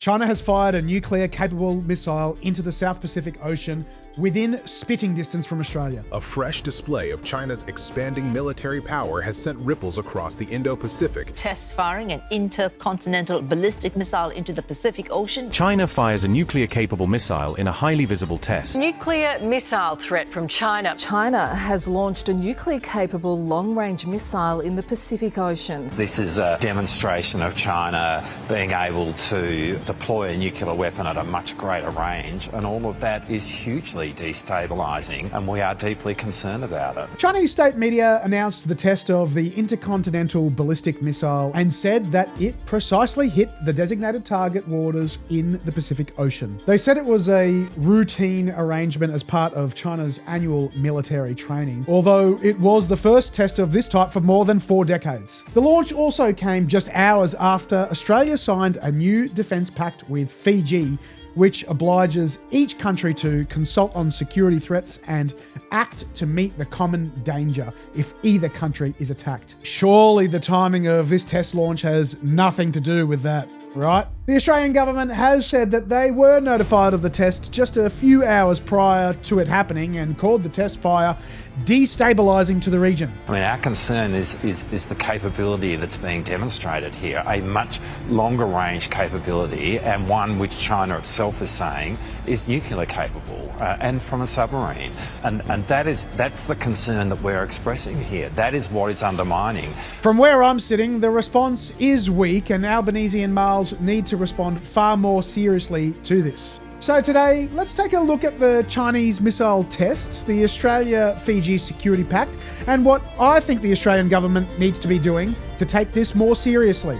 China has fired a nuclear-capable missile into the South Pacific Ocean within spitting distance from Australia. A fresh display of China's expanding military power has sent ripples across the Indo-Pacific. Tests firing an intercontinental ballistic missile into the Pacific Ocean. China fires a nuclear-capable missile in a highly visible test. Nuclear missile threat from China. China has launched a nuclear-capable long-range missile in the Pacific Ocean. This is a demonstration of China being able to deploy a nuclear weapon at a much greater range, and all of that is hugely destabilising, and we are deeply concerned about it. Chinese state media announced the test of the intercontinental ballistic missile and said that it precisely hit the designated target waters in the Pacific Ocean. They said it was a routine arrangement as part of China's annual military training, although it was the first test of this type for more than 4 decades. The launch also came just hours after Australia signed a new defence pact with Fiji, which obliges each country to consult on security threats and act to meet the common danger if either country is attacked. Surely the timing of this test launch has nothing to do with that, right? The Australian government has said that they were notified of the test just a few hours prior to it happening and called the test fire destabilising to the region. I mean, our concern is the capability that's being demonstrated here, a much longer range capability, and one which China itself is saying is nuclear capable and from a submarine. And that's the concern that we're expressing here. That is what is undermining. From where I'm sitting, the response is weak, and Albanese and males need to respond far more seriously to this. So today, let's take a look at the Chinese missile test, the Australia-Fiji Security Pact, and what I think the Australian government needs to be doing to take this more seriously.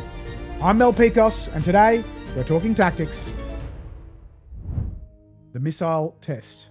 I'm Mel Pikos, and today we're talking tactics. The missile test.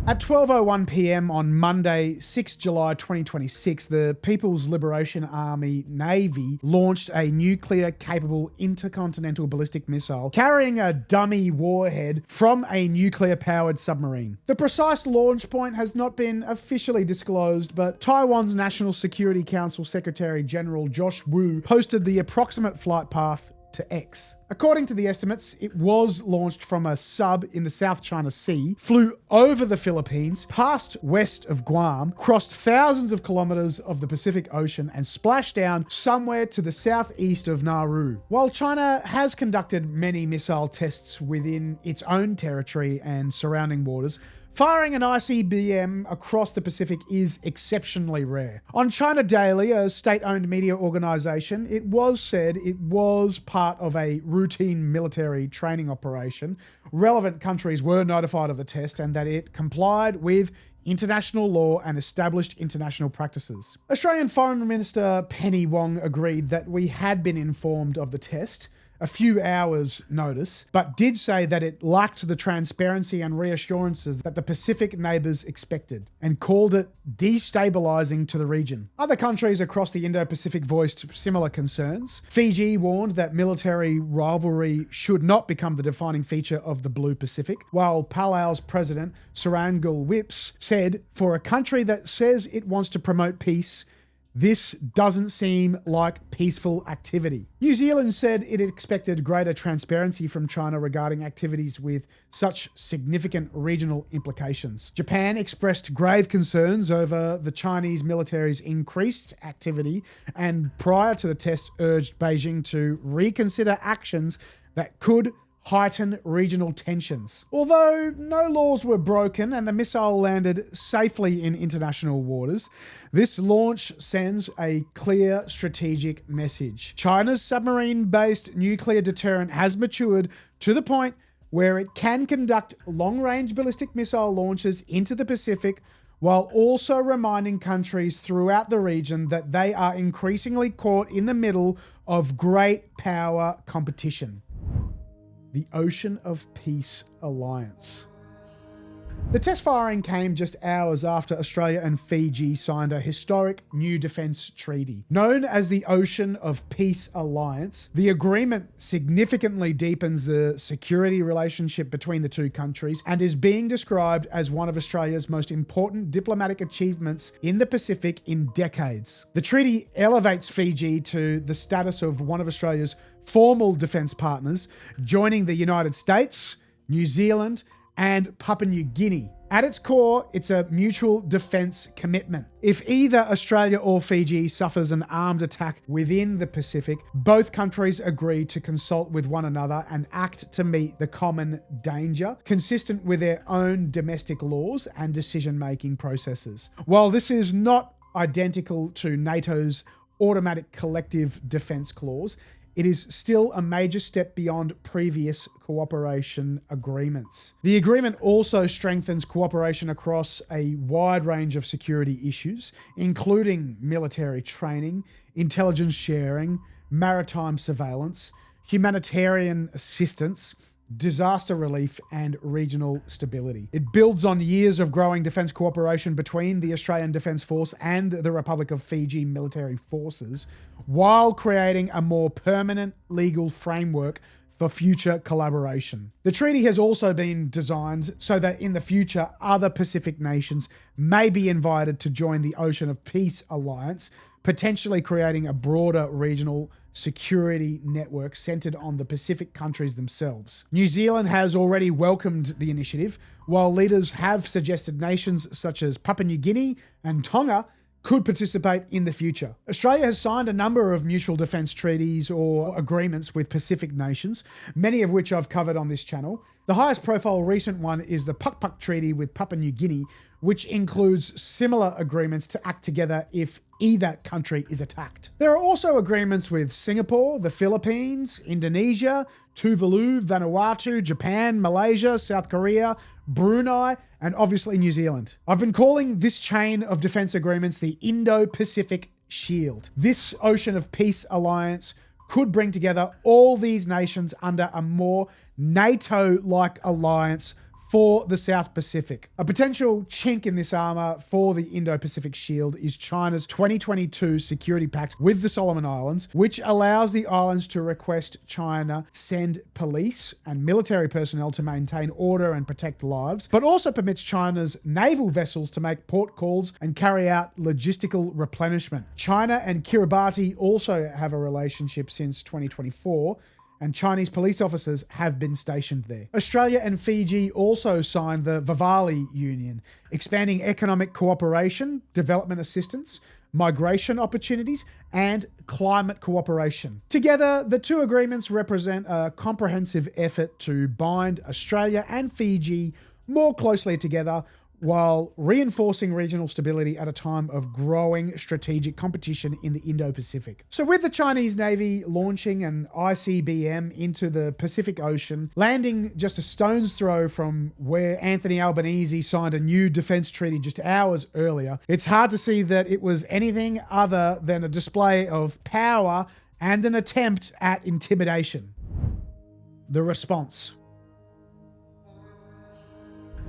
At 12:01 p.m. on Monday, 6 July 2026, the People's Liberation Army Navy launched a nuclear-capable intercontinental ballistic missile carrying a dummy warhead from a nuclear-powered submarine. The precise launch point has not been officially disclosed, but Taiwan's National Security Council Secretary General Josh Wu posted the approximate flight path to X. According to the estimates, it was launched from a sub in the South China Sea, flew over the Philippines, passed west of Guam, crossed thousands of kilometers of the Pacific Ocean, and splashed down somewhere to the southeast of Nauru. While China has conducted many missile tests within its own territory and surrounding waters, firing an ICBM across the Pacific is exceptionally rare. On China Daily, a state-owned media organisation, it was said it was part of a routine military training operation. Relevant countries were notified of the test and that it complied with international law and established international practices. Australian Foreign Minister Penny Wong agreed that we had been informed of the test a few hours' notice, but did say that it lacked the transparency and reassurances that the Pacific neighbours expected, and called it destabilising to the region. Other countries across the Indo-Pacific voiced similar concerns. Fiji warned that military rivalry should not become the defining feature of the Blue Pacific, while Palau's president, Surangul Whips, said, for a country that says it wants to promote peace, this doesn't seem like peaceful activity. New Zealand said it expected greater transparency from China regarding activities with such significant regional implications. Japan expressed grave concerns over the Chinese military's increased activity and prior to the test urged Beijing to reconsider actions that could heighten regional tensions. Although no laws were broken and the missile landed safely in international waters, this launch sends a clear strategic message. China's submarine-based nuclear deterrent has matured to the point where it can conduct long-range ballistic missile launches into the Pacific while also reminding countries throughout the region that they are increasingly caught in the middle of great power competition. The Ocean of Peace Alliance. The test firing came just hours after Australia and Fiji signed a historic new defence treaty. Known as the Ocean of Peace Alliance, the agreement significantly deepens the security relationship between the two countries and is being described as one of Australia's most important diplomatic achievements in the Pacific in decades. The treaty elevates Fiji to the status of one of Australia's formal defense partners, joining the United States, New Zealand, and Papua New Guinea. At its core, it's a mutual defense commitment. If either Australia or Fiji suffers an armed attack within the Pacific, both countries agree to consult with one another and act to meet the common danger, consistent with their own domestic laws and decision-making processes. While this is not identical to NATO's automatic collective defense clause, it is still a major step beyond previous cooperation agreements. The agreement also strengthens cooperation across a wide range of security issues, including military training, intelligence sharing, maritime surveillance, humanitarian assistance, disaster relief, and regional stability. It builds on years of growing defence cooperation between the Australian Defence Force and the Republic of Fiji military forces, while creating a more permanent legal framework for future collaboration. The treaty has also been designed so that in the future, other Pacific nations may be invited to join the Ocean of Peace Alliance, potentially creating a broader regional security network centered on the Pacific countries themselves. New Zealand has already welcomed the initiative, while leaders have suggested nations such as Papua New Guinea and Tonga could participate in the future. Australia has signed a number of mutual defence treaties or agreements with Pacific nations, many of which I've covered on this channel. The highest profile recent one is the Puk Puk Treaty with Papua New Guinea, which includes similar agreements to act together if either country is attacked. There are also agreements with Singapore, the Philippines, Indonesia, Tuvalu, Vanuatu, Japan, Malaysia, South Korea, Brunei, and obviously New Zealand. I've been calling this chain of defense agreements the Indo-Pacific Shield. This Ocean of Peace alliance could bring together all these nations under a more NATO-like alliance for the South Pacific. A potential chink in this armor for the Indo-Pacific Shield is China's 2022 security pact with the Solomon Islands, which allows the islands to request China send police and military personnel to maintain order and protect lives, but also permits China's naval vessels to make port calls and carry out logistical replenishment. China and Kiribati also have a relationship since 2024, and Chinese police officers have been stationed there. Australia and Fiji also signed the Vivali Union, expanding economic cooperation, development assistance, migration opportunities, and climate cooperation. Together, the two agreements represent a comprehensive effort to bind Australia and Fiji more closely together, while reinforcing regional stability at a time of growing strategic competition in the Indo-Pacific. So with the Chinese Navy launching an ICBM into the Pacific Ocean, landing just a stone's throw from where Anthony Albanese signed a new defense treaty just hours earlier, it's hard to see that it was anything other than a display of power and an attempt at intimidation. The response.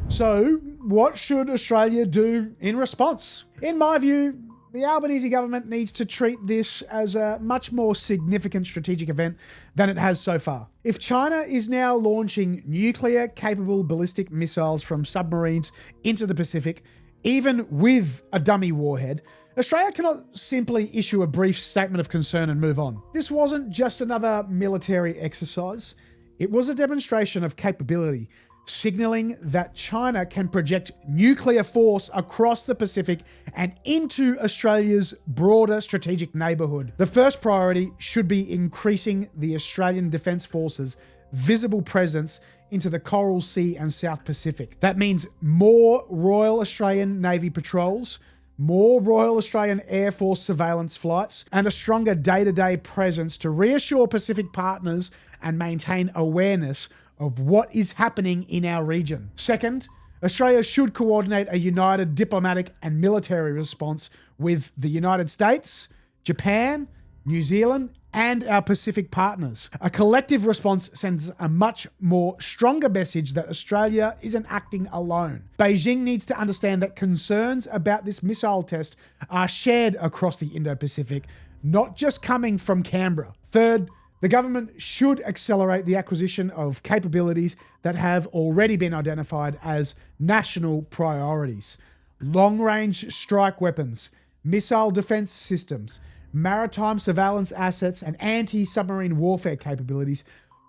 So, what should Australia do in response? In my view, the Albanese government needs to treat this as a much more significant strategic event than it has so far. If China is now launching nuclear-capable ballistic missiles from submarines into the Pacific, even with a dummy warhead, Australia cannot simply issue a brief statement of concern and move on. This wasn't just another military exercise. It was a demonstration of capability, signaling that China can project nuclear force across the Pacific and into Australia's broader strategic neighbourhood. The first priority should be increasing the Australian Defence Force's visible presence into the Coral Sea and South Pacific. That means more Royal Australian Navy patrols, more Royal Australian Air Force surveillance flights, and a stronger day-to-day presence to reassure Pacific partners and maintain awareness of what is happening in our region. Second, Australia should coordinate a united diplomatic and military response with the United States, Japan, New Zealand, and our Pacific partners. A collective response sends a much more stronger message that Australia isn't acting alone. Beijing needs to understand that concerns about this missile test are shared across the Indo-Pacific, not just coming from Canberra. Third, the government should accelerate the acquisition of capabilities that have already been identified as national priorities. Long-range strike weapons, missile defense systems, maritime surveillance assets, and anti-submarine warfare capabilities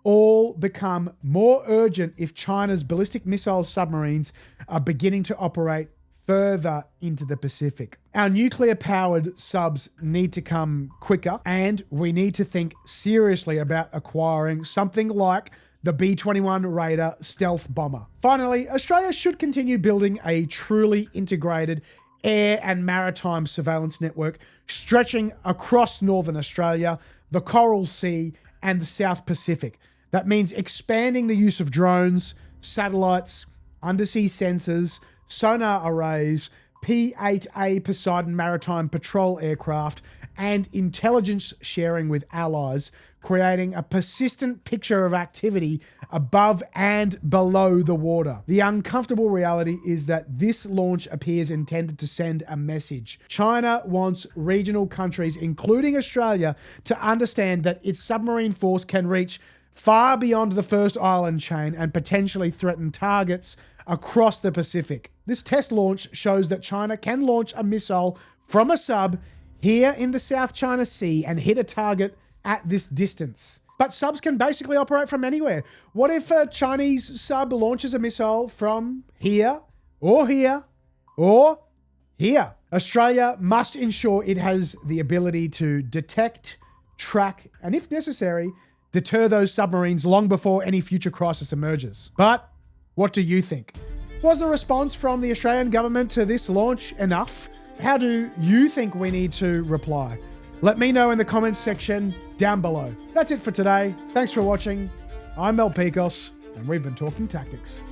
all become more urgent if China's ballistic missile submarines are beginning to operate further into the Pacific. Our nuclear-powered subs need to come quicker, and we need to think seriously about acquiring something like the B-21 Raider stealth bomber. Finally, Australia should continue building a truly integrated air and maritime surveillance network stretching across Northern Australia, the Coral Sea, and the South Pacific. That means expanding the use of drones, satellites, undersea sensors, sonar arrays, P-8A Poseidon maritime patrol aircraft, and intelligence sharing with allies, creating a persistent picture of activity above and below the water. The uncomfortable reality is that this launch appears intended to send a message. China wants regional countries, including Australia, to understand that its submarine force can reach far beyond the first island chain and potentially threaten targets across the Pacific. This test launch shows that China can launch a missile from a sub here in the South China Sea and hit a target at this distance. But subs can basically operate from anywhere. What if a Chinese sub launches a missile from here, or here, or here? Australia must ensure it has the ability to detect, track, and if necessary, deter those submarines long before any future crisis emerges. But what do you think? Was the response from the Australian government to this launch enough? How do you think we need to reply? Let me know in the comments section down below. That's it for today. Thanks for watching. I'm Mel Pikos, and we've been talking tactics.